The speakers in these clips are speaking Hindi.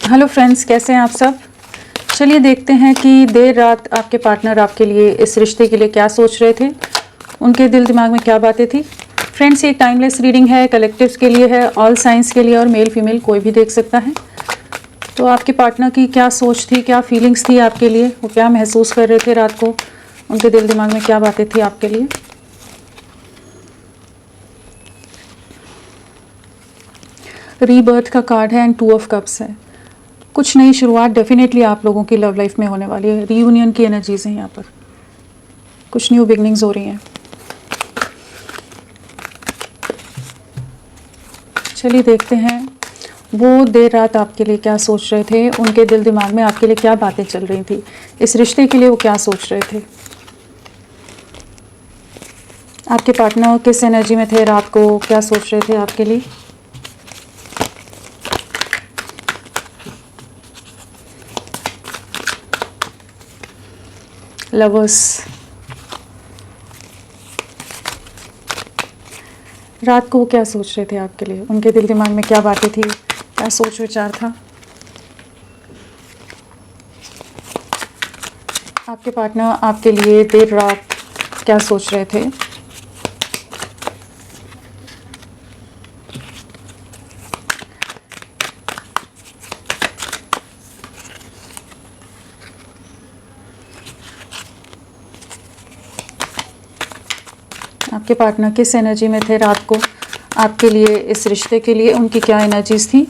हेलो फ्रेंड्स, कैसे हैं आप सब। चलिए देखते हैं कि देर रात आपके पार्टनर आपके लिए, इस रिश्ते के लिए क्या सोच रहे थे, उनके दिल दिमाग में क्या बातें थी। फ्रेंड्स, ये टाइमलेस रीडिंग है, कलेक्टिव्स के लिए है, ऑल साइंस के लिए, और मेल फीमेल कोई भी देख सकता है। तो आपके पार्टनर की क्या सोच थी, क्या फीलिंग्स थी आपके लिए, वो क्या महसूस कर रहे थे रात को, उनके दिल दिमाग में क्या बातें थी आपके लिए। रीबर्थ का कार्ड है एंड 2 ऑफ कप्स है। कुछ नई शुरुआत डेफिनेटली आप लोगों की लव लाइफ में होने वाली है। रीयूनियन की एनर्जीज हैं यहाँ पर, कुछ न्यू बिगनिंग्स हो रही हैं। चलिए देखते हैं वो देर रात आपके लिए क्या सोच रहे थे, उनके दिल दिमाग में आपके लिए क्या बातें चल रही थी, इस रिश्ते के लिए वो क्या सोच रहे थे। आपके पार्टनर किस एनर्जी में थे रात को, क्या सोच रहे थे आपके लिए। लवर्स, रात को वो क्या सोच रहे थे आपके लिए, उनके दिल दिमाग में क्या बातें थी, क्या सोच विचार था। आपके पार्टनर आपके लिए देर रात क्या सोच रहे थे। आपके पार्टनर किस एनर्जी में थे रात को आपके लिए, इस रिश्ते के लिए उनकी क्या एनर्जीज थी।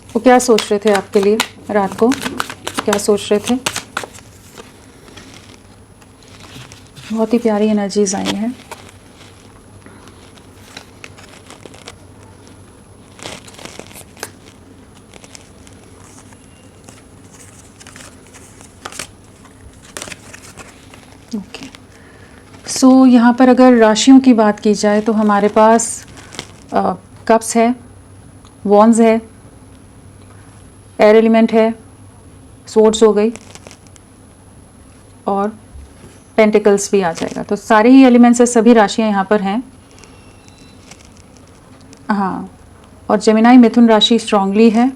वो क्या सोच रहे थे आपके लिए रात को, क्या सोच रहे थे। बहुत ही प्यारी एनर्जीज आई हैं। ओके, सो यहाँ पर अगर राशियों की बात की जाए तो हमारे पास कप्स है, वॉन्स है, एयर एलिमेंट है, सोर्ड्स हो गई, और पेंटिकल्स भी आ जाएगा। तो सारे ही एलिमेंट्स है, सभी राशियाँ यहाँ पर हैं। हाँ, और जेमिनाई मिथुन राशि स्ट्रांगली है।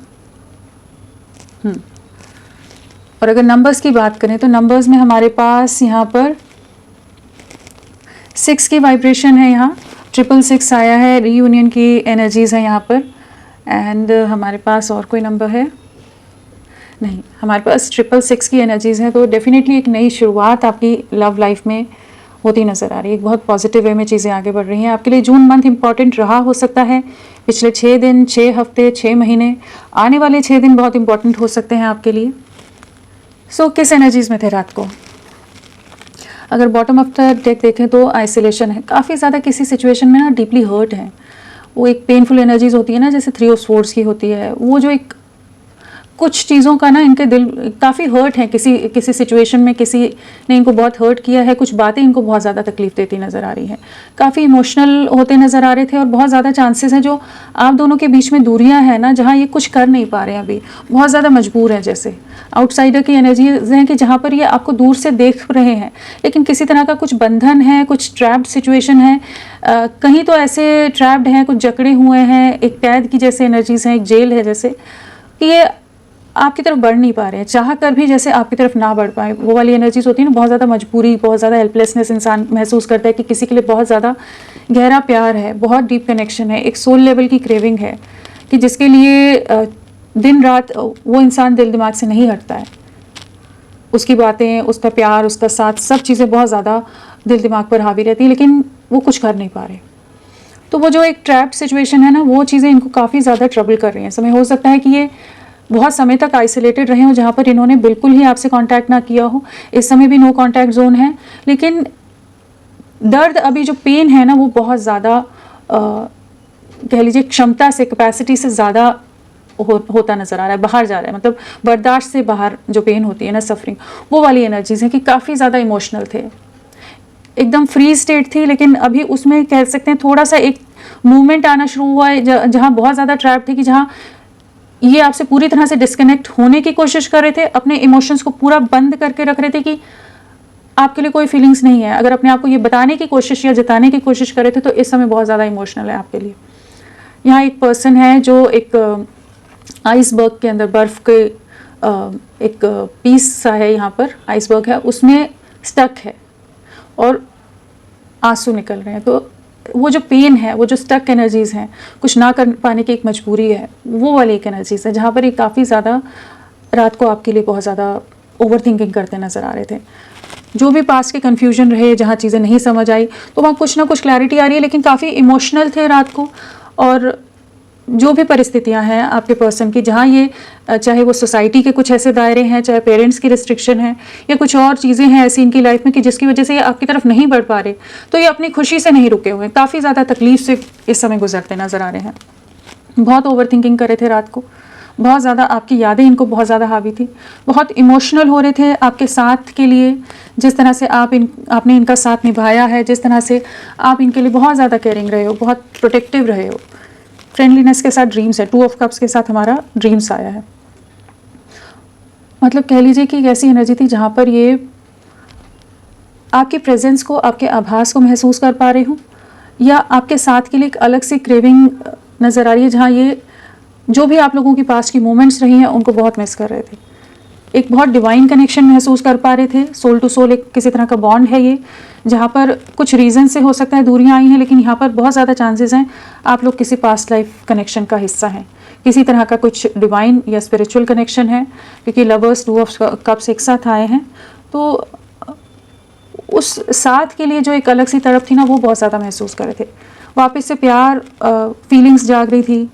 और अगर नंबर्स की बात करें तो नंबर्स में हमारे पास यहाँ पर 6 की वाइब्रेशन है, यहाँ 666 आया है, रीयूनियन की एनर्जीज़ है यहाँ पर। एंड हमारे पास और कोई नंबर है नहीं, हमारे पास 666 की एनर्जीज़ हैं। तो डेफिनेटली एक नई शुरुआत आपकी लव लाइफ में होती नज़र आ रही है। एक बहुत पॉजिटिव वे में चीज़ें आगे बढ़ रही हैं आपके लिए। जून मंथ इंपॉर्टेंट रहा हो सकता है, पिछले 6 दिन, 6 हफ्ते, 6 महीने, आने वाले 6 दिन बहुत इंपॉर्टेंट हो सकते हैं आपके लिए। सो किस एनर्जीज़ में थे रात को। अगर बॉटम ऑफ द डेक देखें तो आइसोलेशन है, काफ़ी ज़्यादा किसी सिचुएशन में ना डीपली हर्ट है। वो एक पेनफुल एनर्जीज होती है ना, जैसे 3 ऑफ स्वॉर्ड्स की होती है, वो जो एक कुछ चीज़ों का ना इनके दिल काफ़ी हर्ट है, किसी सिचुएशन में किसी ने इनको बहुत हर्ट किया है, कुछ बातें इनको बहुत ज़्यादा तकलीफ देती नज़र आ रही है, काफ़ी इमोशनल होते नज़र आ रहे थे। और बहुत ज़्यादा चांसेस हैं जो आप दोनों के बीच में दूरियां हैं ना, जहाँ ये कुछ कर नहीं पा रहे हैं, अभी बहुत ज़्यादा मजबूर हैं, जैसे आउटसाइडर की एनर्जीज हैं कि जहाँ पर ये आपको दूर से देख रहे हैं, लेकिन किसी तरह का कुछ बंधन है, कुछ ट्रैप्ड सिचुएशन है, कहीं तो ऐसे ट्रैप्ड हैं, कुछ जकड़े हुए हैं, एक कैद की जैसे एनर्जीज हैं, एक जेल है जैसे, कि ये आपकी तरफ बढ़ नहीं पा रहे हैं, चाह कर भी जैसे आपकी तरफ ना बढ़ पाए। वो वाली एनर्जीज होती है ना, बहुत ज़्यादा मजबूरी, बहुत ज़्यादा हेल्पलेसनेस इंसान महसूस करता है कि किसी के लिए बहुत ज़्यादा गहरा प्यार है, बहुत डीप कनेक्शन है, एक सोल लेवल की क्रेविंग है कि जिसके लिए दिन रात वो इंसान दिल दिमाग से नहीं हटता है। उसकी बातें, उसका प्यार, उसका साथ, सब चीज़ें बहुत ज़्यादा दिल दिमाग पर हावी रहती है, लेकिन वो कुछ कर नहीं पा रहे। तो वो जो एक ट्रैप्ड सिचुएशन है ना, वो चीज़ें इनको काफ़ी ज़्यादा ट्रबल कर रही हैं। समय हो सकता है कि ये बहुत समय तक आइसोलेटेड रहे हो, जहाँ पर इन्होंने बिल्कुल ही आपसे कांटेक्ट ना किया हो। इस समय भी नो कांटेक्ट जोन है, लेकिन दर्द, अभी जो पेन है ना, वो बहुत ज़्यादा कह लीजिए क्षमता से, कैपेसिटी से ज़्यादा होता नज़र आ रहा है, बाहर जा रहा है, मतलब बर्दाश्त से बाहर जो पेन होती है ना, सफरिंग, वो वाली एनर्जीज है कि काफ़ी ज़्यादा इमोशनल थे, एकदम फ्री स्टेट थी, लेकिन अभी उसमें कह सकते हैं थोड़ा सा एक मूवमेंट आना शुरू हुआ है, जहाँ बहुत ज़्यादा ट्रैप थे, कि जहाँ ये आपसे पूरी तरह से डिस्कनेक्ट होने की कोशिश कर रहे थे, अपने इमोशंस को पूरा बंद करके रख रहे थे कि आपके लिए कोई फीलिंग्स नहीं है, अगर अपने आप को ये बताने की कोशिश या जताने की कोशिश करे थे तो इस समय बहुत ज़्यादा इमोशनल है आपके लिए। यहाँ एक पर्सन है जो एक आइसबर्ग के अंदर, बर्फ़ के एक पीस सा है, यहाँ पर आइसबर्ग है, उसमें स्टक है और आंसू निकल रहे हैं। तो वो जो पेन है, वो जो स्टक एनर्जीज़ हैं, कुछ ना कर पाने की एक मजबूरी है, वो वाली एक एनर्जीज़ है जहाँ पर ये काफ़ी ज़्यादा रात को आपके लिए बहुत ज़्यादा ओवर थिंकिंग करते नज़र आ रहे थे। जो भी पास्ट के कन्फ्यूजन रहे, जहाँ चीज़ें नहीं समझ आई, तो वहाँ कुछ ना कुछ क्लैरिटी आ रही है, लेकिन काफ़ी इमोशनल थे रात को। और जो भी परिस्थितियाँ हैं आपके पर्सन की, जहाँ ये चाहे वो सोसाइटी के कुछ ऐसे दायरे हैं, चाहे पेरेंट्स की रिस्ट्रिक्शन है, या कुछ और चीज़ें हैं ऐसी इनकी लाइफ में कि जिसकी वजह से ये आपकी तरफ नहीं बढ़ पा रहे, तो ये अपनी खुशी से नहीं रुके हुए हैं, काफ़ी ज़्यादा तकलीफ से इस समय गुजरते नज़र आ रहे हैं। बहुत ओवर थिंकिंग करे थे रात को, बहुत ज़्यादा आपकी यादें इनको बहुत ज़्यादा हावी थी, बहुत इमोशनल हो रहे थे आपके साथ के लिए, जिस तरह से आपने इनका साथ निभाया है, जिस तरह से आप इनके लिए बहुत ज़्यादा केयरिंग रहे हो, बहुत प्रोटेक्टिव रहे हो। फ्रेंडलीनेस के साथ ड्रीम्स है, 2 ऑफ कप्स के साथ हमारा ड्रीम्स आया है। मतलब कह लीजिए कि एक ऐसी एनर्जी थी जहाँ पर ये आपके प्रेजेंस को, आपके आभास को महसूस कर पा रहे हूँ, या आपके साथ के लिए एक अलग सी क्रेविंग नज़र आ रही है, जहाँ ये जो भी आप लोगों की पास्ट की मोमेंट्स रही हैं उनको बहुत मिस कर रहे थे। एक बहुत डिवाइन कनेक्शन महसूस कर पा रहे थे, सोल टू सोल एक किसी तरह का बॉन्ड है ये, जहाँ पर कुछ रीज़न से हो सकता है दूरियाँ आई हैं, लेकिन यहाँ पर बहुत ज़्यादा चांसेस हैं आप लोग किसी पास्ट लाइफ कनेक्शन का हिस्सा हैं, किसी तरह का कुछ डिवाइन या स्पिरिचुअल कनेक्शन है, क्योंकि लवर्स 2 ऑफ कप्स एक साथ आए हैं। तो उस साथ के लिए जो एक अलग सी तड़प थी ना, वो बहुत ज़्यादा महसूस कर रहे थे। वापस से प्यार, फीलिंग्स जाग रही थी,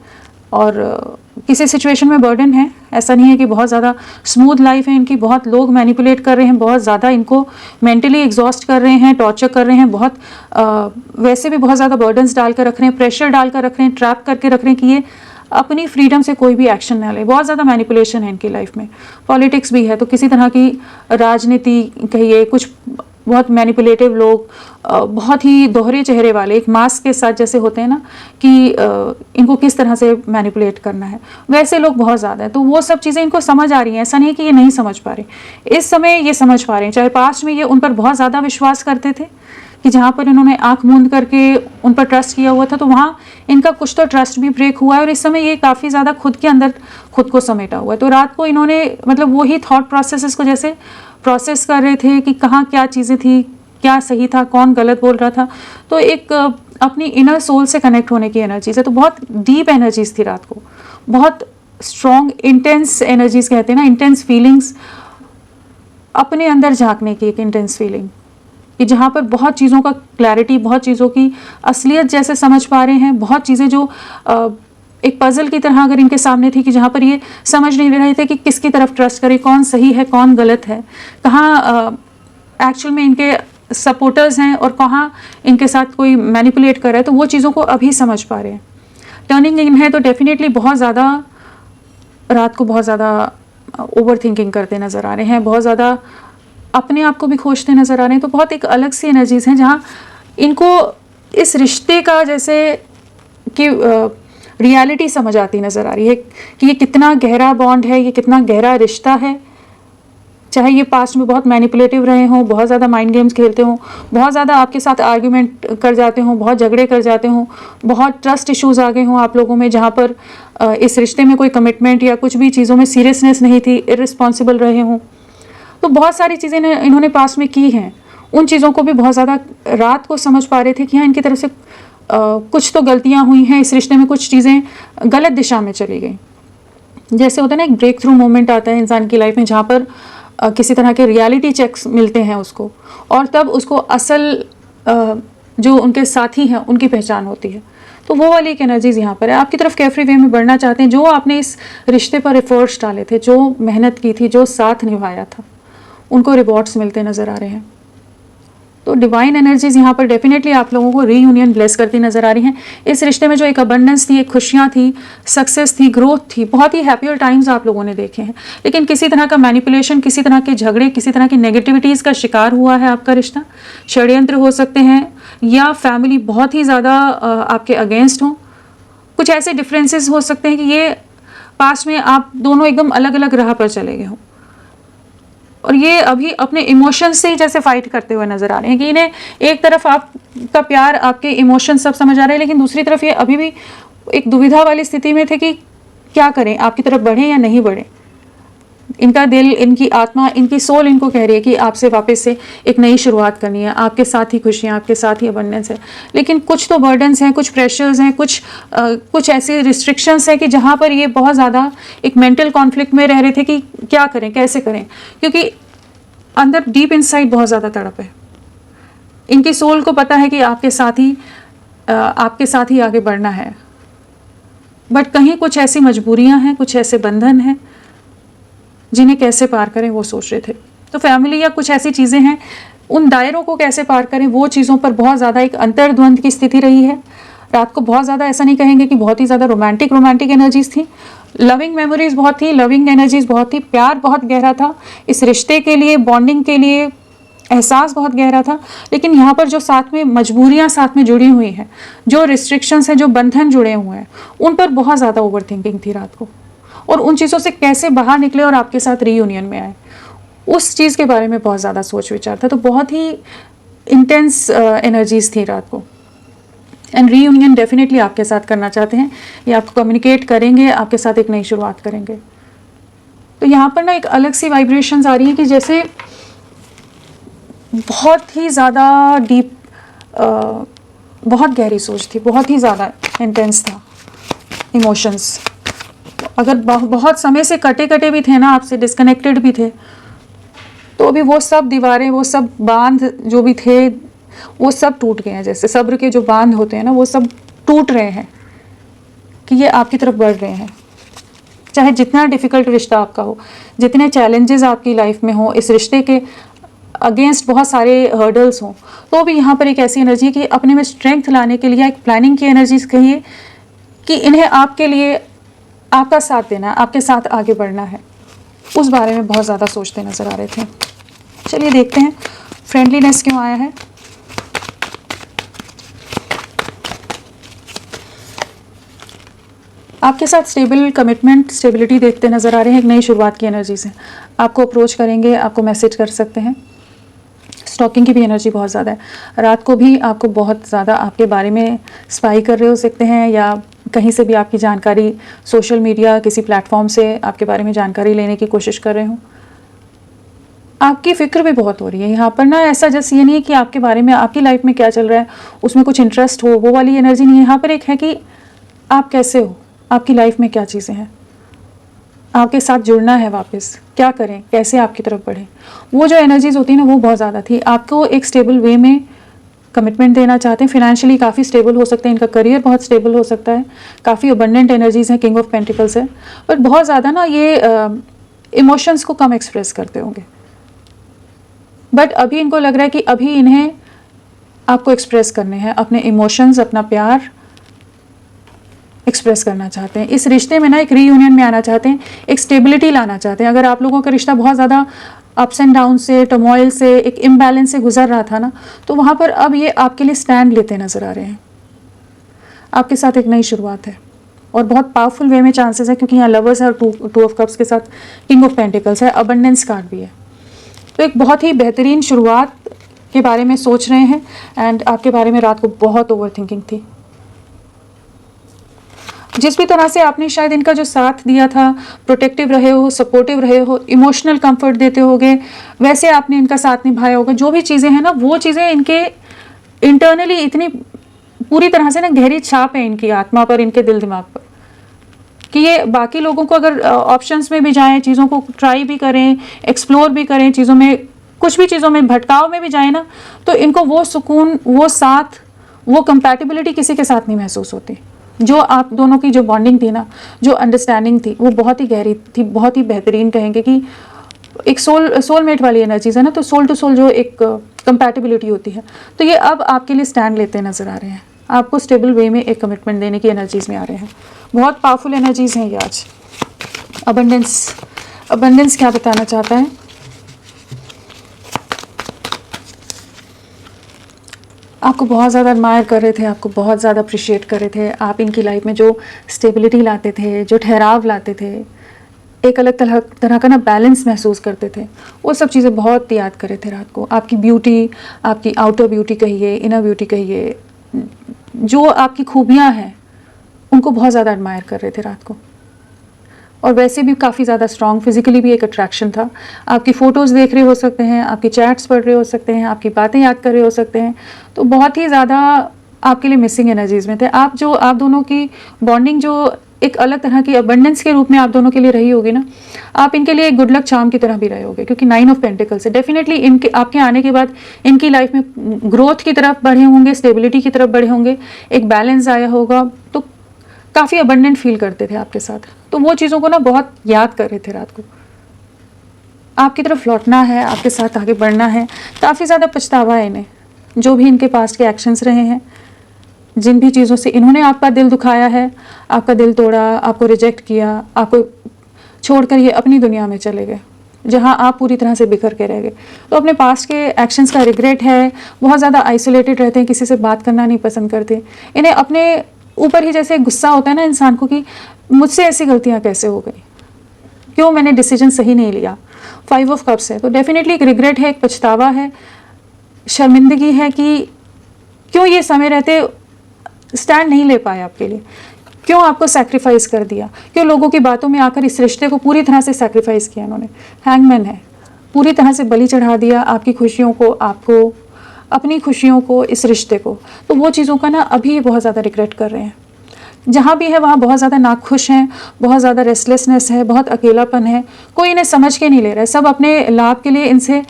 और किसी सिचुएशन में बर्डन है, ऐसा नहीं है कि बहुत ज़्यादा स्मूथ लाइफ है इनकी, बहुत लोग मैनिपुलेट कर रहे हैं, बहुत ज़्यादा इनको मेंटली एग्जॉस्ट कर रहे हैं, टॉर्चर कर रहे हैं, बहुत वैसे भी बहुत ज़्यादा बर्डन्स डाल कर रख रहे हैं, प्रेशर डाल कर रख रहे हैं, ट्रैप करके रख रहे हैं कि ये अपनी फ्रीडम से कोई भी एक्शन ना ले। बहुत ज़्यादा मैनिपुलेशन है इनकी लाइफ में, पॉलिटिक्स भी है, तो किसी तरह की राजनीति कहिए, कुछ बहुत मैनिपुलेटिव लोग, बहुत ही दोहरे चेहरे वाले, एक मास्क के साथ जैसे होते हैं ना कि इनको किस तरह से मैनिपुलेट करना है, वैसे लोग बहुत ज़्यादा हैं। तो वो सब चीज़ें इनको समझ आ रही हैं, ऐसा नहीं है कि ये नहीं समझ पा रहे, इस समय ये समझ पा रहे हैं। चाहे पास्ट में ये उन पर बहुत ज़्यादा विश्वास करते थे कि जहाँ पर इन्होंने आंख मूंद करके उन पर ट्रस्ट किया हुआ था, तो वहाँ इनका कुछ तो ट्रस्ट भी ब्रेक हुआ है, और इस समय ये काफ़ी ज़्यादा खुद के अंदर खुद को समेटा हुआ है। तो रात को इन्होंने मतलब वही थॉट प्रोसेसेस को जैसे प्रोसेस कर रहे थे कि कहाँ क्या चीज़ें थी, क्या सही था, कौन गलत बोल रहा था। तो एक अपनी इनर सोल से कनेक्ट होने की एनर्जीज है, तो बहुत डीप एनर्जीज थी रात को, बहुत स्ट्रॉन्ग इंटेंस एनर्जीज कहते हैं ना, इंटेंस फीलिंग्स, अपने अंदर झांकने की एक इंटेंस फीलिंग, कि जहाँ पर बहुत चीज़ों का क्लैरिटी, बहुत चीज़ों की असलियत जैसे समझ पा रहे हैं, बहुत चीज़ें जो एक पजल की तरह अगर इनके सामने थी कि जहाँ पर ये समझ नहीं रहे थे कि किसकी तरफ ट्रस्ट करें, कौन सही है कौन गलत है, कहाँ एक्चुअल में इनके सपोर्टर्स हैं और कहाँ इनके साथ कोई मैनिपुलेट कर रहा है, तो वो चीज़ों को अभी समझ पा रहे हैं। टर्निंग इन है तो डेफिनेटली बहुत ज़्यादा रात को बहुत ज़्यादा ओवर थिंकिंग करते नज़र आ रहे हैं, बहुत ज़्यादा अपने आप को भी खोजते नज़र आ रहे हैं। तो बहुत एक अलग सी एनर्जीज़ हैं जहाँ इनको इस रिश्ते का जैसे कि रियलिटी समझ आती नज़र आ रही है कि ये कितना गहरा बॉन्ड है, ये कितना गहरा रिश्ता है। चाहे ये पास्ट में बहुत मैनिपुलेटिव रहे हों, बहुत ज़्यादा माइंड गेम्स खेलते हों, बहुत ज़्यादा आपके साथ आर्ग्यूमेंट कर जाते हों, बहुत झगड़े कर जाते हों, बहुत ट्रस्ट इश्यूज़ आ गए हों आप लोगों में, जहाँ पर इस रिश्ते में कोई कमिटमेंट या कुछ भी चीज़ों में सीरियसनेस नहीं थी, इर्रिस्पॉन्सिबल रहे हों। तो बहुत सारी चीज़ें इन्होंने पास्ट में की हैं, उन चीज़ों को भी बहुत ज़्यादा रात को समझ पा रहे थे कि हाँ, इनकी तरफ से कुछ तो गलतियाँ हुई हैं, इस रिश्ते में कुछ चीज़ें गलत दिशा में चली गई। जैसे होता है ना, एक ब्रेक थ्रू मोमेंट आता है इंसान की लाइफ में, जहाँ पर किसी तरह के रियलिटी चेक्स मिलते हैं उसको, और तब उसको असल जो उनके साथी हैं उनकी पहचान होती है। तो वो वाली एक एनर्जीज यहाँ पर है। आपकी तरफ केयरफ्री वे में बढ़ना चाहते हैं, जो आपने इस रिश्ते पर एफर्ट्स डाले थे, जो मेहनत की थी, जो साथ निभाया था, उनको रिवॉर्ड्स मिलते नज़र आ रहे हैं। तो डिवाइन एनर्जीज यहाँ पर डेफिनेटली आप लोगों को रीयूनियन ब्लेस करती नज़र आ रही हैं। इस रिश्ते में जो एक अबंडेंस थी, एक खुशियाँ थी, सक्सेस थी, ग्रोथ थी, बहुत ही हैप्पियर टाइम्स आप लोगों ने देखे हैं, लेकिन किसी तरह का मैनिपुलेशन, किसी तरह के झगड़े, किसी तरह की नेगेटिविटीज़ का शिकार हुआ है आपका रिश्ता। षड्यंत्र हो सकते हैं, या फैमिली बहुत ही ज़्यादा आपके अगेंस्ट हों। कुछ ऐसे डिफरेंसेस हो सकते हैं कि ये पास्ट में आप दोनों एकदम अलग अलग राह पर चले गए हों। और ये अभी अपने इमोशंस से ही जैसे फाइट करते हुए नजर आ रहे हैं कि इन्हें एक तरफ आपका प्यार, आपके इमोशन सब समझ आ रहे हैं, लेकिन दूसरी तरफ ये अभी भी एक दुविधा वाली स्थिति में थे कि क्या करें, आपकी तरफ बढ़े या नहीं बढ़े। इनका दिल, इनकी आत्मा, इनकी सोल इनको कह रही है कि आपसे वापस से एक नई शुरुआत करनी है, आपके साथ ही खुशियाँ, आपके साथ ही अबंडेंस है। लेकिन कुछ तो बर्डन्स हैं, कुछ प्रेशर्स हैं, कुछ ऐसे रिस्ट्रिक्शंस हैं कि जहाँ पर ये बहुत ज़्यादा एक मेंटल कॉन्फ्लिक्ट में रह रहे थे कि क्या करें, कैसे करें, क्योंकि अंदर डीप इनसाइड बहुत ज़्यादा तड़प है। इनकी सोल को पता है कि आपके साथ ही आगे बढ़ना है, बट कहीं कुछ ऐसी मजबूरियां हैं, कुछ ऐसे बंधन हैं जिन्हें कैसे पार करें वो सोच रहे थे। तो फैमिली या कुछ ऐसी चीज़ें हैं, उन दायरों को कैसे पार करें, वो चीज़ों पर बहुत ज़्यादा एक अंतर्द्वंद की स्थिति रही है। रात को बहुत ज़्यादा ऐसा नहीं कहेंगे कि बहुत ही ज़्यादा रोमांटिक एनर्जीज थी, लविंग मेमोरीज बहुत थी, लविंग एनर्जीज बहुत थी, प्यार बहुत गहरा था इस रिश्ते के लिए, बॉन्डिंग के लिए, एहसास बहुत गहरा था। लेकिन यहाँ पर जो साथ में मजबूरियाँ साथ में जुड़ी हुई हैं, जो रिस्ट्रिक्शंस हैं, जो बंधन जुड़े हुए हैं, उन पर बहुत ज़्यादा ओवर थिंकिंग थी रात को। और उन चीज़ों से कैसे बाहर निकले और आपके साथ रीयूनियन में आए, उस चीज़ के बारे में बहुत ज़्यादा सोच विचार था। तो बहुत ही इंटेंस एनर्जीज थी रात को। एंड रीयूनियन डेफिनेटली आपके साथ करना चाहते हैं, ये आपको कम्युनिकेट करेंगे, आपके साथ एक नई शुरुआत करेंगे। तो यहाँ पर ना एक अलग सी वाइब्रेशंस आ रही हैं कि जैसे बहुत ही ज़्यादा डीप, बहुत गहरी सोच थी, बहुत ही ज़्यादा इंटेंस था इमोशंस। अगर बहुत समय से कटे भी थे ना, आपसे डिस्कनेक्टेड भी थे, तो अभी वो सब दीवारें, वो सब बांध जो भी थे, वो सब टूट गए हैं। जैसे सब्र के जो बांध होते हैं ना, वो सब टूट रहे हैं कि ये आपकी तरफ बढ़ रहे हैं। चाहे जितना डिफ़िकल्ट रिश्ता आपका हो, जितने चैलेंजेस आपकी लाइफ में हो, इस रिश्ते के अगेंस्ट बहुत सारे हर्डल्स हों, तो भी यहाँ पर एक ऐसी एनर्जी है कि अपने में स्ट्रेंथ लाने के लिए, एक प्लानिंग की एनर्जीज कहिए, कि इन्हें आपके लिए आपका साथ देना, आपके साथ आगे बढ़ना है, उस बारे में बहुत ज़्यादा सोचते नज़र आ रहे थे। चलिए देखते हैं फ्रेंडलीनेस क्यों आया है। आपके साथ स्टेबल कमिटमेंट, स्टेबिलिटी देखते नज़र आ रहे हैं, एक नई शुरुआत की एनर्जी से आपको अप्रोच करेंगे, आपको मैसेज कर सकते हैं। स्टॉकिंग की भी एनर्जी बहुत ज़्यादा है। रात को भी आपको बहुत ज़्यादा आपके बारे में स्पाई कर रहे हो सकते हैं, या कहीं से भी आपकी जानकारी, सोशल मीडिया किसी प्लेटफॉर्म से आपके बारे में जानकारी लेने की कोशिश कर रहे हो। आपकी फ़िक्र भी बहुत हो रही है यहाँ पर ना। ऐसा जैसे ये नहीं है कि आपके बारे में, आपकी लाइफ में क्या चल रहा है उसमें कुछ इंटरेस्ट हो, वो वाली एनर्जी नहीं है। यहाँ पर एक है कि आप कैसे हो, आपकी लाइफ में क्या चीज़ें हैं, आपके साथ जुड़ना है वापस, क्या करें, कैसे आपकी तरफ बढ़े, वो जो एनर्जीज होती है ना, वो बहुत ज़्यादा थी। आपको एक स्टेबल वे में कमिटमेंट देना चाहते हैं, फिनेंशियली काफ़ी स्टेबल हो सकते हैं, इनका करियर बहुत स्टेबल हो सकता है, काफ़ी अबंडेंट एनर्जीज हैं, किंग ऑफ पेंटिकल्स है, बट बहुत ज़्यादा ना ये इमोशंस को कम एक्सप्रेस करते होंगे। बट अभी इनको लग रहा है कि अभी इन्हें आपको एक्सप्रेस करने हैं, अपने इमोशंस, अपना प्यार एक्सप्रेस करना चाहते हैं। इस रिश्ते में ना एक रीयूनियन में आना चाहते हैं, एक स्टेबिलिटी लाना चाहते हैं। अगर आप लोगों का रिश्ता बहुत ज़्यादा अप्स एंड डाउन से, टर्मोइल से, एक इम्बैलेंस से गुजर रहा था ना, तो वहाँ पर अब ये आपके लिए स्टैंड लेते नज़र आ रहे हैं। आपके साथ एक नई शुरुआत है और बहुत पावरफुल वे में चांसेस है, क्योंकि यहाँ लवर्स है और टू ऑफ कप्स के साथ किंग ऑफ पेंटिकल्स है, अबंडेंस कार्ड भी है। तो एक बहुत ही बेहतरीन शुरुआत के बारे में सोच रहे हैं। एंड आपके बारे में रात को बहुत ओवर थिंकिंग थी। जिस भी तरह से आपने शायद इनका जो साथ दिया था, प्रोटेक्टिव रहे हो, सपोर्टिव रहे हो, इमोशनल कंफर्ट देते होगे, वैसे आपने इनका साथ निभाया होगा। जो भी चीज़ें हैं ना, वो चीज़ें इनके इंटरनली इतनी पूरी तरह से ना गहरी छाप है इनकी आत्मा पर, इनके दिल दिमाग पर, कि ये बाकी लोगों को अगर ऑप्शंस में भी जाएं, चीज़ों को ट्राई भी करें, एक्सप्लोर भी करें, चीज़ों में, कुछ भी चीज़ों में भटकाव में भी जाए ना, तो इनको वो सुकून, वो साथ, वो कंपैटिबिलिटी किसी के साथ नहीं महसूस होती। जो आप दोनों की जो बॉन्डिंग थी ना, जो अंडरस्टैंडिंग थी, वो बहुत ही गहरी थी, बहुत ही बेहतरीन कहेंगे कि एक सोलमेट वाली एनर्जीज है ना, तो सोल टू सोल जो एक कंपैटिबिलिटी होती है, तो ये अब आपके लिए स्टैंड लेते नज़र आ रहे हैं। आपको स्टेबल वे में एक कमिटमेंट देने की एनर्जीज में आ रहे हैं। बहुत पावरफुल एनर्जीज हैं ये आज। अबंडेंस क्या बताना चाहता है? आपको बहुत ज़्यादा एडमायर कर रहे थे, आपको बहुत ज़्यादा अप्रिशिएट कर रहे थे। आप इनकी लाइफ में जो स्टेबिलिटी लाते थे, जो ठहराव लाते थे, एक अलग तरह का ना बैलेंस महसूस करते थे। वो सब चीज़ें बहुत याद कर रहे थे रात को। आपकी ब्यूटी, आपकी आउटर ब्यूटी कहिए, इनर ब्यूटी कहिए, जो आपकी खूबियाँ हैं उनको बहुत ज़्यादा एडमायर कर रहे थे रात को। और वैसे भी काफ़ी ज़्यादा स्ट्रॉन्ग, फिजिकली भी एक अट्रैक्शन था। आपकी फ़ोटोज़ देख रहे हो सकते हैं, आपकी चैट्स पढ़ रहे हो सकते हैं, आपकी बातें याद कर रहे हो सकते हैं। तो बहुत ही ज़्यादा आपके लिए मिसिंग एनर्जीज़ में थे। आप दोनों की बॉन्डिंग जो एक अलग तरह की अबंडेंस के रूप में आप दोनों के लिए रही होगी ना, आप इनके लिए एक गुड लक चार्म की तरह भी रहे होगे, क्योंकि 9 ऑफ पेंटिकल्स है। डेफिनेटली इनके आपके आने के बाद इनकी लाइफ में ग्रोथ की तरफ बढ़े होंगे, स्टेबिलिटी की तरफ बढ़े होंगे, एक बैलेंस आया होगा, तो काफ़ी अबंडेंट फील करते थे आपके साथ। तो वो चीज़ों को ना बहुत याद कर रहे थे रात को। आपकी तरफ लौटना है, आपके साथ आगे बढ़ना है। काफ़ी ज़्यादा पछतावा है इन्हें, जो भी इनके पास्ट के एक्शंस रहे हैं, जिन भी चीज़ों से इन्होंने आपका दिल दुखाया है, आपका दिल तोड़ा, आपको रिजेक्ट किया, आपको छोड़कर ये अपनी दुनिया में चले गए, जहाँ आप पूरी तरह से बिखर के रह गए। तो अपने पास्ट के एक्शंस का रिग्रेट है, बहुत ज़्यादा आइसोलेटेड रहते हैं, किसी से बात करना नहीं पसंद करते। इन्हें अपने ऊपर ही जैसे गुस्सा होता है ना इंसान को कि मुझसे ऐसी गलतियाँ कैसे हो गई, क्यों मैंने डिसीजन सही नहीं लिया। 5 ऑफ कप्स है, तो डेफिनेटली एक रिग्रेट है, एक पछतावा है, शर्मिंदगी है कि क्यों ये समय रहते स्टैंड नहीं ले पाए आपके लिए, क्यों आपको सैक्रिफाइस कर दिया, क्यों लोगों की बातों में आकर इस रिश्ते को पूरी तरह से सैक्रिफाइस किया इन्होंने। हैंगमैन है, पूरी तरह से बलि चढ़ा दिया आपकी खुशियों को, आपको, अपनी खुशियों को, इस रिश्ते को। तो वो चीज़ों का ना अभी बहुत ज़्यादा रिग्रेट कर रहे हैं। जहाँ भी है वहाँ बहुत ज़्यादा नाखुश हैं, बहुत ज़्यादा रेस्टलेसनेस है, बहुत अकेलापन है, कोई इन्हें समझ के नहीं ले रहा है। सब अपने लाभ के लिए इनसे,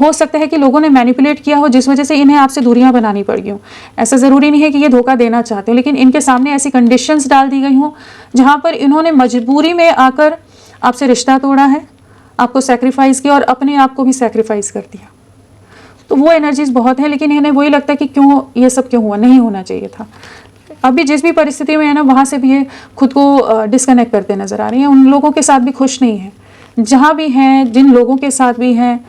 हो सकता है कि लोगों ने मैनिपुलेट किया हो, जिस वजह से इन्हें आपसे दूरियां बनानी पड़ गई हों। ऐसा ज़रूरी नहीं है कि ये धोखा देना चाहते हो, लेकिन इनके सामने ऐसी कंडीशंस डाल दी गई हों जहाँ पर इन्होंने मजबूरी में आकर आपसे रिश्ता तोड़ा है, आपको सेक्रीफाइस किया और अपने आप को भी सेक्रीफाइस कर दिया। तो वो एनर्जीज बहुत है, लेकिन इन्हें वही लगता है कि क्यों ये सब क्यों हुआ, नहीं होना चाहिए था। अभी जिस भी परिस्थिति में है ना, वहाँ से भी ये खुद को डिस्कनेक्ट करते नज़र आ रही हैं। उन लोगों के साथ भी खुश नहीं है, जहाँ भी हैं, जिन लोगों के साथ भी हैं,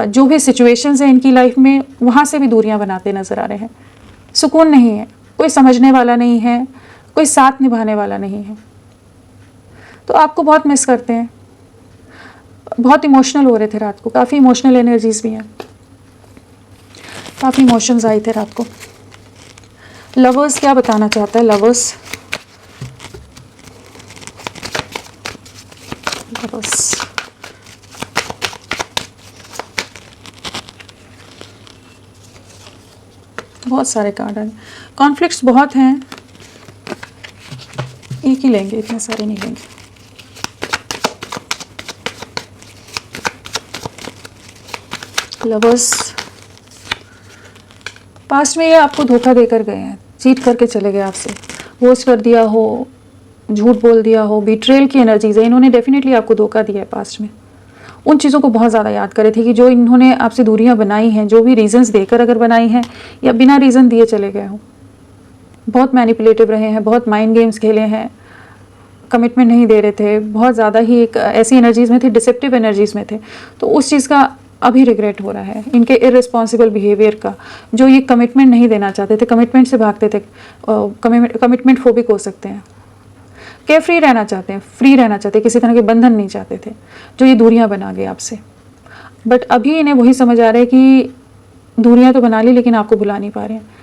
जो भी सिचुएशंस हैं इनकी लाइफ में, वहाँ से भी दूरियां बनाते नज़र आ रहे हैं। सुकून नहीं है, कोई समझने वाला नहीं है, कोई साथ निभाने वाला नहीं है। तो आपको बहुत मिस करते हैं। बहुत इमोशनल हो रहे थे रात को, काफ़ी इमोशनल एनर्जीज भी हैं, काफ़ी इमोशंस आई थे रात को। लवर्स क्या बताना चाहता है? लवर्स बहुत सारे कार्ड हैं, कॉन्फ्लिक्ट्स बहुत हैं, एक ही लेंगे, इतने सारे नहीं लेंगे। लवर्स, पास्ट में ये आपको धोखा देकर गए हैं, चीट करके चले गए आपसे, वोस्ट कर दिया हो, झूठ बोल दिया हो, बिट्रेल की एनर्जीज है। इन्होंने डेफिनेटली आपको धोखा दिया है पास्ट में। उन चीज़ों को बहुत ज़्यादा याद करे थे कि जो इन्होंने आपसे दूरियां बनाई हैं, जो भी रीजंस देकर अगर बनाई हैं या बिना रीज़न दिए चले गए हो। बहुत मैनिपुलेटिव रहे हैं, बहुत माइंड गेम्स खेले हैं, कमिटमेंट नहीं दे रहे थे, बहुत ज़्यादा ही एक ऐसी एनर्जीज़ में थे, डिसेप्टिव एनर्जीज़ में थे। तो उस चीज़ का अभी रिग्रेट हो रहा है, इनके इररिस्पॉन्सिबल बिहेवियर का, जो ये कमिटमेंट नहीं देना चाहते थे, कमिटमेंट से भागते थे, कमिटमेंट फोबिक हो सकते हैं, के फ्री रहना चाहते हैं, फ्री रहना चाहते हैं, किसी तरह के बंधन नहीं चाहते थे, जो ये दूरियां बना गए आपसे। बट अभी इन्हें वही समझ आ रहा है कि दूरियां तो बना ली, लेकिन आपको भुला नहीं पा रहे हैं।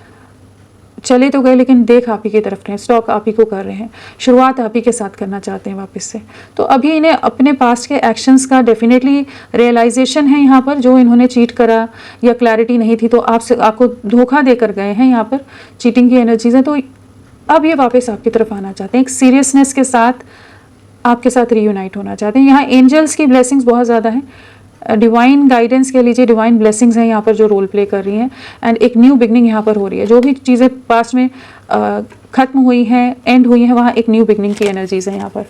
चले तो गए, लेकिन देख आप ही की तरफ रहे, स्टॉक आप ही को कर रहे हैं, शुरुआत आप ही के साथ करना चाहते हैं वापस से। तो अभी इन्हें अपने पास्ट के एक्शंस का डेफिनेटली रियलाइजेशन है यहाँ पर, जो इन्होंने चीट करा या क्लैरिटी नहीं थी, तो आपको धोखा देकर गए हैं, यहाँ पर चीटिंग की एनर्जीज है। तो अब ये वापस आपकी तरफ आना चाहते हैं, एक सीरियसनेस के साथ आपके साथ रीयूनाइट होना चाहते हैं। यहाँ एंजल्स की ब्लेसिंग्स बहुत ज़्यादा हैं, डिवाइन गाइडेंस कह लीजिए, डिवाइन ब्लेसिंग्स हैं यहाँ पर जो रोल प्ले कर रही हैं, एंड एक न्यू बिगनिंग यहाँ पर हो रही है। जो भी चीज़ें पास्ट में ख़त्म हुई हैं, एंड हुई हैं, वहाँ एक न्यू बिगनिंग की एनर्जीज है यहाँ पर।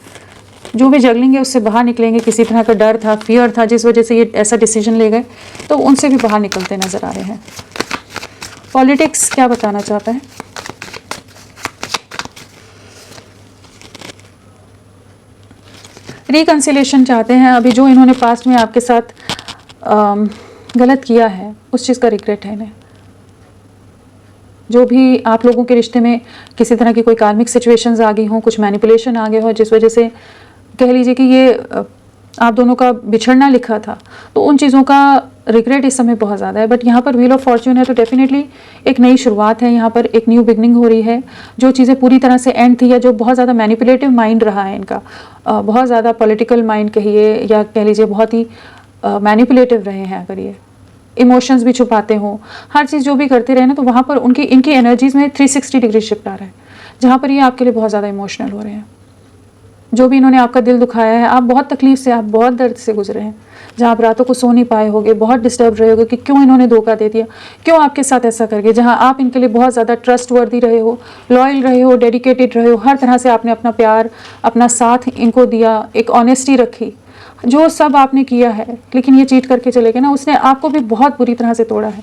जो भी जगलिंग है उससे बाहर निकलेंगे, किसी तरह का डर था, फियर था, जिस वजह से ये ऐसा डिसीजन ले गए, तो उनसे भी बाहर निकलते नज़र आ रहे हैं। पॉलिटिक्स क्या बताना चाहता है? रिकन्सिलेशन चाहते हैं। अभी जो इन्होंने पास्ट में आपके साथ गलत किया है, उस चीज़ का रिग्रेट है इन्हें। जो भी आप लोगों के रिश्ते में किसी तरह की कोई कार्मिक सिचुएशंस आ गई हों, कुछ मैनिपुलेशन आ गए हो, जिस वजह से कह लीजिए कि ये आप दोनों का बिछड़ना लिखा था, तो उन चीज़ों का रिग्रेट इस समय बहुत ज़्यादा है। बट यहाँ पर व्हील ऑफ फॉर्च्यून है तो डेफिनेटली एक नई शुरुआत है, यहाँ पर एक न्यू बिगनिंग हो रही है। जो चीज़ें पूरी तरह से एंड थी या जो बहुत ज़्यादा मैनिपुलेटिव माइंड रहा है इनका, बहुत ज़्यादा पॉलिटिकल माइंड कहिए या कह लीजिए बहुत ही मैनिपुलेटिव रहे हैं, अगर ये इमोशंस भी छुपाते हों, हर चीज़ जो भी करते रहे ना, तो वहाँ पर इनकी एनर्जीज में 360 डिग्री शिफ्ट आ रहा है, जहाँ पर ये आपके लिए बहुत ज़्यादा इमोशनल हो रहे हैं। जो भी इन्होंने आपका दिल दुखाया है, आप बहुत तकलीफ से, आप बहुत दर्द से गुजरे हैं, जहाँ आप रातों को सो नहीं पाए होगे, बहुत डिस्टर्ब रहे होगे कि क्यों इन्होंने धोखा दे दिया, क्यों आपके साथ ऐसा कर गए। जहाँ आप इनके लिए बहुत ज़्यादा ट्रस्ट वर्दी रहे हो, लॉयल रहे हो, डेडिकेटेड रहे हो, हर तरह से आपने अपना प्यार, अपना साथ इनको दिया, एक ऑनेस्टी रखी, जो सब आपने किया है, लेकिन ये चीट करके चले गए ना, उसने आपको भी बहुत बुरी तरह से तोड़ा है।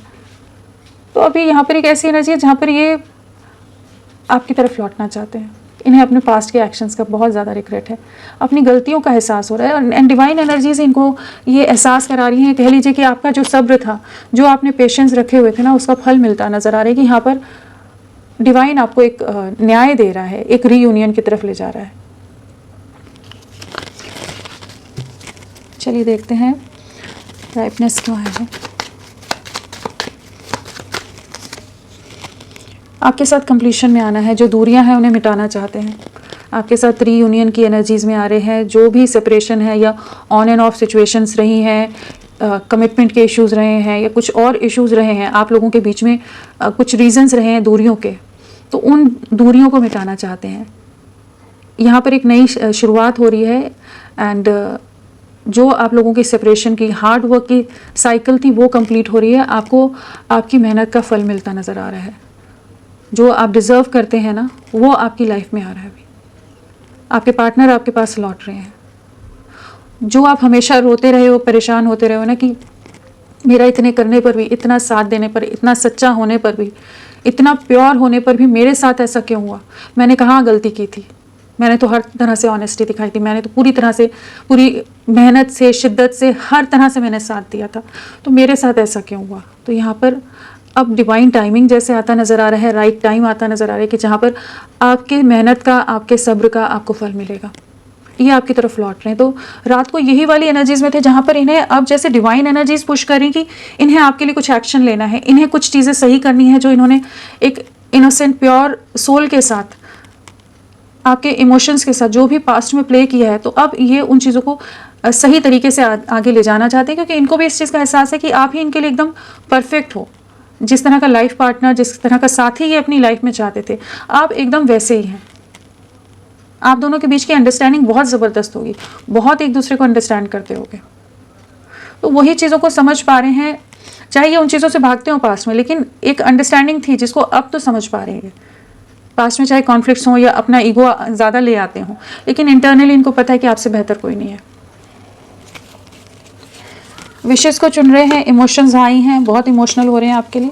तो अभी यहाँ पर एक ऐसी एनर्जी है जहाँ पर ये आपकी तरफ लौटना चाहते हैं। इन्हें अपने पास्ट के एक्शंस का बहुत ज़्यादा रिग्रेट है, अपनी गलतियों का एहसास हो रहा है, एंड डिवाइन एनर्जीज इनको ये एहसास करा रही हैं। कह लीजिए कि आपका जो सब्र था, जो आपने पेशेंस रखे हुए थे ना, उसका फल मिलता नज़र आ रहा है कि यहाँ पर डिवाइन आपको एक न्याय दे रहा है, एक रीयूनियन की तरफ ले जा रहा है। चलिए देखते हैं राइपनेस क्या है। आपके साथ कंप्लीशन में आना है, जो दूरियां हैं उन्हें मिटाना चाहते हैं, आपके साथ रीयूनियन की एनर्जीज में आ रहे हैं। जो भी सेपरेशन है या ऑन एंड ऑफ सिचुएशंस रही हैं, कमिटमेंट के इश्यूज़ रहे हैं या कुछ और इश्यूज़ रहे हैं, आप लोगों के बीच में कुछ रीजंस रहे हैं दूरियों के, तो उन दूरियों को मिटाना चाहते हैं। यहाँ पर एक नई शुरुआत हो रही है, एंड जो आप लोगों की सेपरेशन की हार्ड वर्क की साइकिल थी वो कंप्लीट हो रही है। आपको आपकी मेहनत का फल मिलता नज़र आ रहा है। जो आप डिज़र्व करते हैं ना, वो आपकी लाइफ में आ रहा है। अभी आपके पार्टनर आपके पास लौट रहे हैं। जो आप हमेशा रोते रहे हो, परेशान होते रहे हो ना कि मेरा इतने करने पर भी, इतना साथ देने पर, इतना सच्चा होने पर भी, इतना प्योर होने पर भी मेरे साथ ऐसा क्यों हुआ, मैंने कहाँ गलती की थी, मैंने तो हर तरह से ऑनेस्टी दिखाई थी, मैंने तो पूरी तरह से, पूरी मेहनत से, शिद्दत से, हर तरह से मैंने साथ दिया था, तो मेरे साथ ऐसा क्यों हुआ। तो यहाँ पर अब डिवाइन टाइमिंग जैसे आता नज़र आ रहा है, राइट टाइम आता नज़र आ रहा है कि जहाँ पर आपके मेहनत का, आपके सब्र का आपको फल मिलेगा। ये आपकी तरफ लौट रहे हैं। तो रात को यही वाली एनर्जीज में थे जहाँ पर इन्हें अब जैसे डिवाइन एनर्जीज पुश करें कि इन्हें आपके लिए कुछ एक्शन लेना है, इन्हें कुछ चीज़ें सही करनी है जो इन्होंने एक इनोसेंट प्योर सोल के साथ, आपके इमोशंस के साथ जो भी पास्ट में प्ले किया है, तो अब ये उन चीज़ों को सही तरीके से आगे ले जाना चाहते हैं, क्योंकि इनको भी इस चीज़ का एहसास है कि आप ही इनके लिए एकदम परफेक्ट हो। जिस तरह का लाइफ पार्टनर, जिस तरह का साथी ये अपनी लाइफ में चाहते थे, आप एकदम वैसे ही हैं। आप दोनों के बीच की अंडरस्टैंडिंग बहुत ज़बरदस्त होगी, बहुत एक दूसरे को अंडरस्टैंड करते होगे। तो वही चीज़ों को समझ पा रहे हैं, चाहे ये उन चीज़ों से भागते हो पास्ट में, लेकिन एक अंडरस्टैंडिंग थी जिसको अब तो समझ पा रहे हैं। पास्ट में चाहे कॉन्फ्लिक्ट्स हों या अपना ईगो ज़्यादा ले आते हों, लेकिन इंटरनली इनको पता है कि आपसे बेहतर कोई नहीं है। विशेष को चुन रहे हैं, इमोशंस हाई हैं, बहुत इमोशनल हो रहे हैं आपके लिए।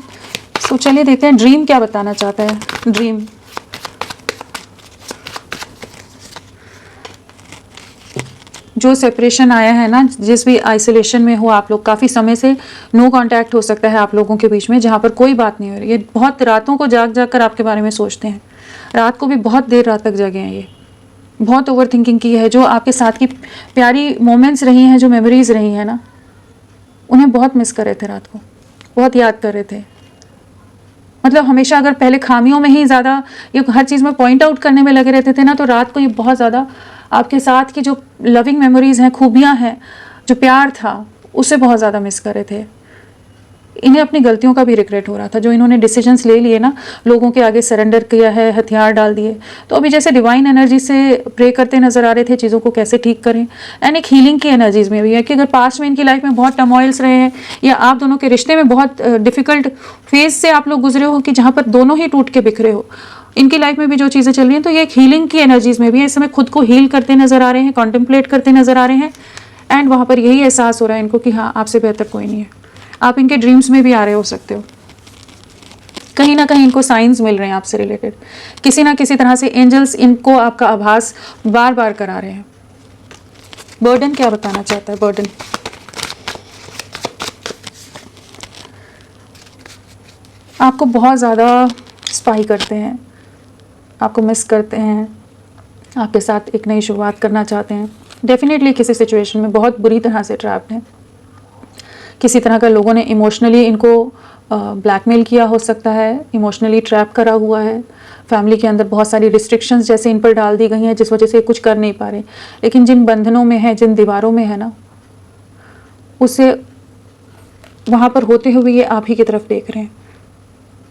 तो चलिए देखते हैं ड्रीम क्या बताना चाहता है। ड्रीम, जो सेपरेशन आया है ना, जिस भी आइसोलेशन में हो आप लोग, काफ़ी समय से नो कांटेक्ट हो सकता है आप लोगों के बीच में, जहाँ पर कोई बात नहीं हो रही है। बहुत रातों को जाग जाग कर आपके बारे में सोचते हैं, रात को भी बहुत देर रात तक जगे हैं, ये बहुत ओवर थिंकिंग की है। जो आपके साथ की प्यारी मोमेंट्स रही हैं, जो मेमोरीज रही हैं ना, उन्हें बहुत मिस कर रहे थे, रात को बहुत याद कर रहे थे। मतलब हमेशा अगर पहले खामियों में ही ज़्यादा ये हर चीज़ में पॉइंट आउट करने में लगे रहते थे ना, तो रात को ये बहुत ज़्यादा आपके साथ की जो लविंग मेमोरीज़ हैं, खूबियाँ हैं, जो प्यार था, उसे बहुत ज़्यादा मिस कर रहे थे। इन्हें अपनी गलतियों का भी रिग्रेट हो रहा था, जो इन्होंने डिसीजंस ले लिए ना, लोगों के आगे सरेंडर किया है, हथियार डाल दिए। तो अभी जैसे डिवाइन एनर्जी से प्रे करते नजर आ रहे थे चीज़ों को कैसे ठीक करें, एंड एक हीलिंग की एनर्जीज में भी है कि अगर पास्ट में इनकी लाइफ में बहुत टर्मोइल्स रहे हैं या आप दोनों के रिश्ते में बहुत डिफिकल्ट फेज से आप लोग गुजरे हो कि जहाँ पर दोनों ही टूट के बिखरे हो, इनकी लाइफ में भी जो चीज़ें चल रही हैं, तो ये एक हीलिंग की एनर्जीज में भी है। इस समय खुद को हील करते नजर आ रहे हैं, कॉन्टेम्पलेट करते नजर आ रहे हैं, एंड वहाँ पर यही एहसास हो रहा है इनको कि हाँ, आपसे बेहतर कोई नहीं है। आप इनके ड्रीम्स में भी आ रहे हो सकते हो, कहीं ना कहीं इनको साइंस मिल रहे हैं आपसे रिलेटेड, किसी ना किसी तरह से एंजल्स इनको आपका आभास बार बार करा रहे हैं। बर्डन क्या बताना चाहता है? बर्डन, आपको बहुत ज़्यादा स्पाई करते हैं, आपको मिस करते हैं, आपके साथ एक नई शुरुआत करना चाहते हैं, डेफिनेटली किसी सिचुएशन में बहुत बुरी तरह से ट्रैप्ड हैं। किसी तरह का लोगों ने इमोशनली इनको ब्लैकमेल किया हो सकता है, इमोशनली ट्रैप करा हुआ है। फैमिली के अंदर बहुत सारी रिस्ट्रिक्शंस जैसे इन पर डाल दी गई हैं जिस वजह से कुछ कर नहीं पा रहे। लेकिन जिन बंधनों में है, जिन दीवारों में है ना, उसे वहाँ पर होते हुए ये आप ही की तरफ देख रहे हैं,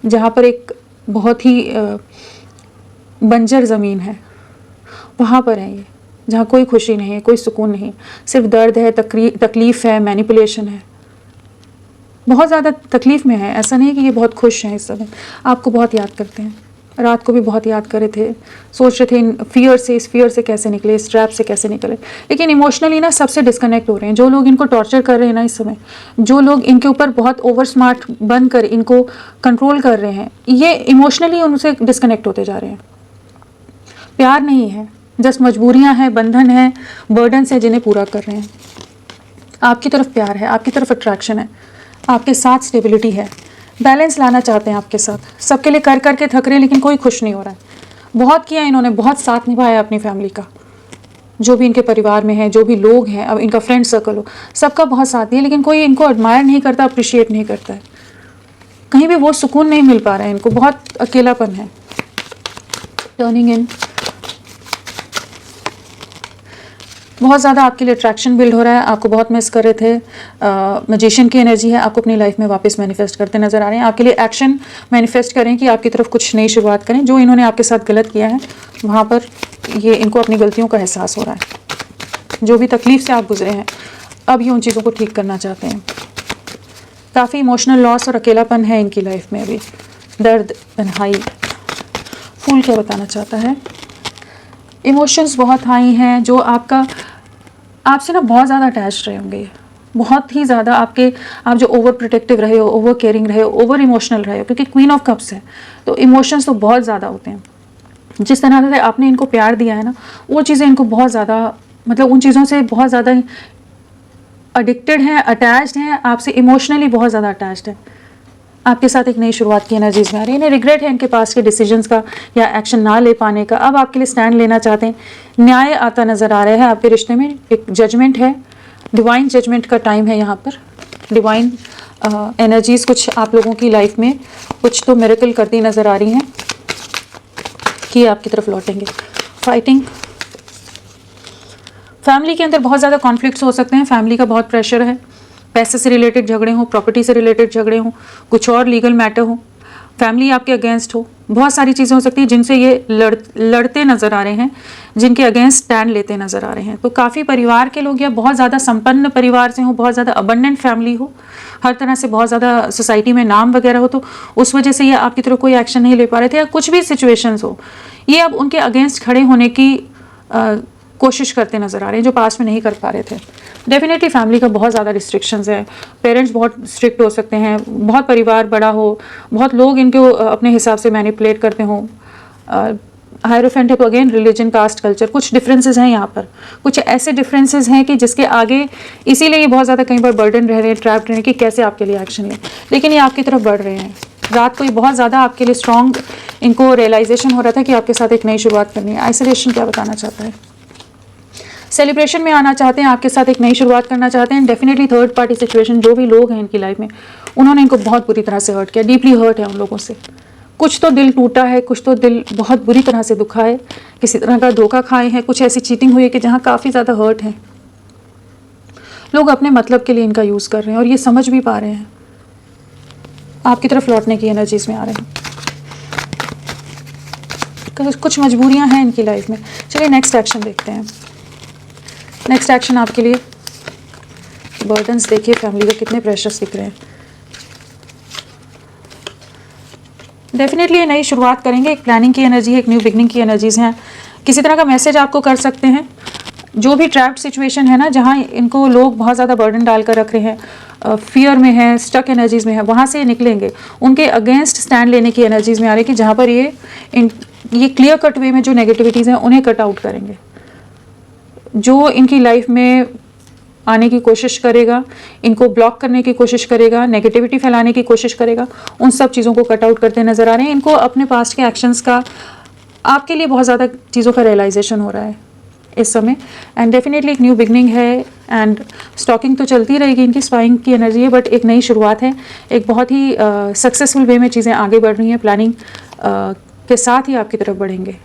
जहाँ पर एक बहुत ही बंजर ज़मीन है, वहाँ पर है ये, जहाँ कोई खुशी नहीं है, कोई सुकून नहीं, सिर्फ दर्द है, तकलीफ़ है, मैनिपुलेशन है। बहुत ज़्यादा तकलीफ़ में है, ऐसा नहीं कि ये बहुत खुश हैं इस समय। आपको बहुत याद करते हैं, रात को भी बहुत याद कर रहे थे, सोच रहे थे इन फियर से, इस फियर से कैसे निकले, इस ट्रैप से कैसे निकले। लेकिन इमोशनली ना सबसे डिस्कनेक्ट हो रहे हैं। जो लोग इनको टॉर्चर कर रहे हैं ना इस समय, जो लोग इनके ऊपर बहुत ओवर स्मार्ट बनकर इनको कंट्रोल कर रहे हैं, ये इमोशनली उनसे डिस्कनेक्ट होते जा रहे हैं। प्यार नहीं है, जस्ट मजबूरियाँ हैं, बंधन है, बर्डन्स हैं जिन्हें पूरा कर रहे हैं। आपकी तरफ प्यार है, आपकी तरफ अट्रैक्शन है, आपके साथ स्टेबिलिटी है, बैलेंस लाना चाहते हैं आपके साथ। सबके लिए कर कर के थक रहे हैं लेकिन कोई खुश नहीं हो रहा है। बहुत किया इन्होंने, बहुत साथ निभाया अपनी फैमिली का, जो भी इनके परिवार में है, जो भी लोग हैं, अब इनका फ्रेंड सर्कल हो, सबका बहुत साथ दिया, लेकिन कोई इनको एडमायर नहीं करता, अप्रिशिएट नहीं करता है। कहीं भी वो सुकून नहीं मिल पा रहा है इनको, बहुत अकेलापन है। टर्निंग इन, बहुत ज़्यादा आपके लिए अट्रैक्शन बिल्ड हो रहा है, आपको बहुत मिस कर रहे थे। मैजिशियन की एनर्जी है, आपको अपनी लाइफ में वापस मैनिफेस्ट करते नज़र आ रहे हैं। आपके लिए एक्शन मैनिफेस्ट करें कि आपकी तरफ कुछ नई शुरुआत करें। जो इन्होंने आपके साथ गलत किया है वहाँ पर ये इनको अपनी गलतियों का एहसास हो रहा है। जो भी तकलीफ़ से आप गुजरे हैं, अब ये उन चीज़ों को ठीक करना चाहते हैं। काफ़ी इमोशनल लॉस और अकेलापन है इनकी लाइफ में अभी, दर्द, तन्हाई। फूल क्या बताना चाहता है? इमोशंस बहुत हाई हैं, जो आपसे ना बहुत ज़्यादा अटैच रहे होंगे, बहुत ही ज़्यादा आप जो ओवर प्रोटेक्टिव रहे हो, ओवर केयरिंग रहे हो, ओवर इमोशनल रहे हो, क्योंकि क्वीन ऑफ कप्स है तो इमोशंस तो बहुत ज़्यादा होते हैं। जिस तरह से आपने इनको प्यार दिया है ना, वो चीज़ें इनको बहुत ज़्यादा, मतलब उन चीज़ों से बहुत ज़्यादा एडिक्टेड हैं, अटैच्ड हैं, आपसे इमोशनली बहुत ज़्यादा अटैच्ड है। आपके साथ एक नई शुरुआत की एनर्जीज में आ रही है। इन्हें रिग्रेट है इनके पास के डिसीजंस का या एक्शन ना ले पाने का। अब आपके लिए स्टैंड लेना चाहते हैं, न्याय आता नज़र आ रहा है आपके रिश्ते में। एक जजमेंट है, डिवाइन जजमेंट का टाइम है यहाँ पर। डिवाइन एनर्जीज कुछ आप लोगों की लाइफ में कुछ तो मिरेकल करती नज़र आ रही हैं कि आपकी तरफ लौटेंगे। फाइटिंग, फैमिली के अंदर बहुत ज़्यादा कॉन्फ्लिक्ट्स हो सकते हैं, फैमिली का बहुत प्रेशर है, पैसे से रिलेटेड झगड़े हों, प्रॉपर्टी से रिलेटेड झगड़े हों, कुछ और लीगल मैटर हो, फैमिली आपके अगेंस्ट हो, बहुत सारी चीज़ें हो सकती हैं जिनसे ये लड़ते नज़र आ रहे हैं, जिनके अगेंस्ट स्टैंड लेते नज़र आ रहे हैं। तो काफ़ी परिवार के लोग या बहुत ज़्यादा संपन्न परिवार से हो, बहुत ज़्यादा अबंडेंट फैमिली हो, हर तरह से बहुत ज़्यादा सोसाइटी में नाम वगैरह हो, तो उस वजह से ये आपकी तरफ कोई एक्शन नहीं ले पा रहे थे, या कुछ भी सिचुएशंस हो, ये अब उनके अगेंस्ट खड़े होने की कोशिश करते नज़र आ रहे हैं जो पास्ट में नहीं कर पा रहे थे। डेफिनेटली फैमिली का बहुत ज़्यादा रिस्ट्रिक्शंस है, पेरेंट्स बहुत स्ट्रिक्ट हो सकते हैं, बहुत परिवार बड़ा हो, बहुत लोग इनको अपने हिसाब से मैनिपुलेट करते हों। हायरोफेंट है तो अगेन रिलीजन, कास्ट, कल्चर, कुछ डिफरेंसेस हैं यहाँ पर, कुछ ऐसे डिफरेंसेस हैं कि जिसके आगे इसीलिए ये बहुत ज़्यादा कई बार बर्डन रह रहे हैं, ट्रैप्ड रहे हैं कि कैसे आपके लिए एक्शन लें, लेकिन ये आपकी तरफ बढ़ रहे हैं। रात को ये बहुत ज़्यादा आपके लिए स्ट्रॉन्ग इनको रियलाइजेशन हो रहा था कि आपके साथ एक नई शुरुआत करनी है। आइसोलेशन क्या बताना चाहता है? सेलिब्रेशन में आना चाहते हैं, आपके साथ एक नई शुरुआत करना चाहते हैं। डेफिनेटली थर्ड पार्टी सिचुएशन, जो भी लोग हैं इनकी लाइफ में, उन्होंने इनको बहुत बुरी तरह से हर्ट किया, डीपली हर्ट है उन लोगों से। कुछ तो दिल टूटा है, कुछ तो दिल बहुत बुरी तरह से दुखा है, किसी तरह का धोखा खाए हैं, कुछ ऐसी चीटिंग हुई है कि जहाँ काफ़ी ज़्यादा हर्ट है। लोग अपने मतलब के लिए इनका यूज़ कर रहे हैं और ये समझ भी पा रहे हैं। आपकी तरफ लौटने की एनर्जीज में आ रहे हैं। कुछ मजबूरियां हैं इनकी लाइफ में। चलिए नेक्स्ट एक्शन देखते हैं। नेक्स्ट एक्शन आपके लिए, बर्डन्स देखिए फैमिली का कितने प्रेशर्स दिख रहे हैं। डेफिनेटली ये नई शुरुआत करेंगे, एक प्लानिंग की एनर्जी है, एक न्यू बिगनिंग की एनर्जीज हैं। किसी तरह का मैसेज आपको कर सकते हैं। जो भी ट्रैप्ड सिचुएशन है ना, जहाँ इनको लोग बहुत ज़्यादा बर्डन डालकर रख रहे हैं, फियर में है, स्टक एनर्जीज में है, वहाँ से ये निकलेंगे। उनके अगेंस्ट स्टैंड लेने की एनर्जीज में आ रही है कि जहाँ पर ये क्लियर कट वे में जो नेगेटिविटीज़ हैं उन्हें कट आउट करेंगे। जो इनकी लाइफ में आने की कोशिश करेगा, इनको ब्लॉक करने की कोशिश करेगा, नेगेटिविटी फैलाने की कोशिश करेगा, उन सब चीज़ों को कट आउट करते नज़र आ रहे हैं। इनको अपने पास्ट के एक्शंस का, आपके लिए बहुत ज़्यादा चीज़ों का रियलाइजेशन हो रहा है। इस समय, एंड डेफिनेटली एक न्यू बिगनिंग है, एंड स्टॉकिंग तो चलती रहेगी, इनकी स्पाइंग की एनर्जी है, बट एक नई शुरुआत है, एक बहुत ही सक्सेसफुल वे में चीज़ें आगे बढ़ रही हैं, प्लानिंग के साथ ही आपकी तरफ बढ़ेंगे।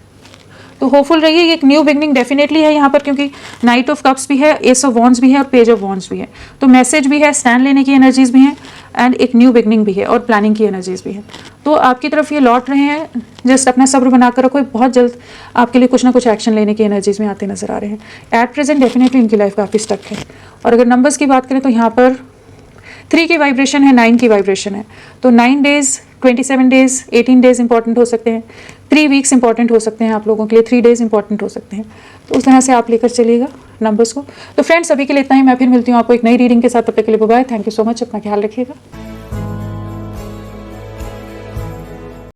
तो होपफुल रहिए, ये एक न्यू बिगनिंग डेफिनेटली है यहाँ पर, क्योंकि नाइट ऑफ कप्स भी है, एस ऑफ वॉन्ड्स भी है और पेज ऑफ वॉन्ड्स भी है, तो मैसेज भी है, स्टैंड लेने की एनर्जीज भी हैं, एंड एक न्यू बिगनिंग भी है और प्लानिंग की एनर्जीज भी है। तो आपकी तरफ ये लौट रहे हैं, जस्ट अपना सब्र बनाकर रखो, बहुत जल्द आपके लिए कुछ ना कुछ एक्शन लेने की एनर्जीज में आते नजर आ रहे हैं। एट प्रेजेंट डेफिनेटली इनकी लाइफ काफ़ी स्टक है। और अगर नंबर्स की बात करें तो यहाँ पर 3 की वाइब्रेशन है, 9 की वाइब्रेशन है, तो 9 डेज, 27 डेज, 18 डेज इंपॉर्टेंट हो सकते हैं, 3 वीक्स इंपॉर्टेंट हो सकते हैं आप लोगों के लिए, 3 डेज इंपॉर्टेंट हो सकते हैं। तो उस तरह से आप लेकर चलिएगा नंबर्स को। तो फ्रेंड्स, अभी के लिए इतना ही, मैं फिर मिलती हूँ आपको एक नई रीडिंग के साथ, तब तक के लिए bye bye. Thank you so much, अपना ख्याल रखिएगा।